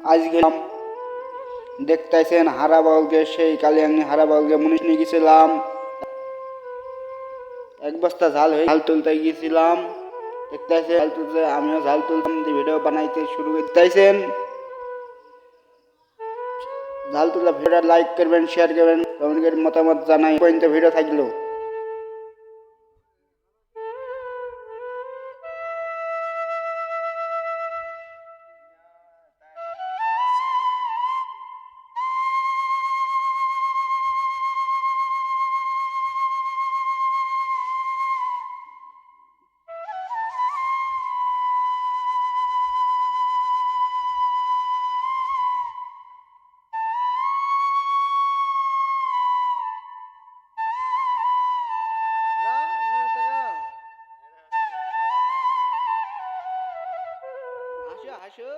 আজ গেলাম দেখতেছেন হারাবাউলকে, সেই কালিয়াঙ্গি হারাবাউলকে মুনিশ নিয়ে গেছিলাম। এক বস্তা ঝাল তুলতে গিয়েছিলাম। দেখতেছেন ঝাল তুলতে, আমিও ঝাল তুলতাম, ভিডিও বানাইতে শুরু করতেছেন। ঝাল তুলা ভিডিওটা লাইক করবেন, শেয়ার করবেন, কমেন্ট করে মতামত জানাই পর্যন্ত ভিডিও থাকলো। হাসো হাসো।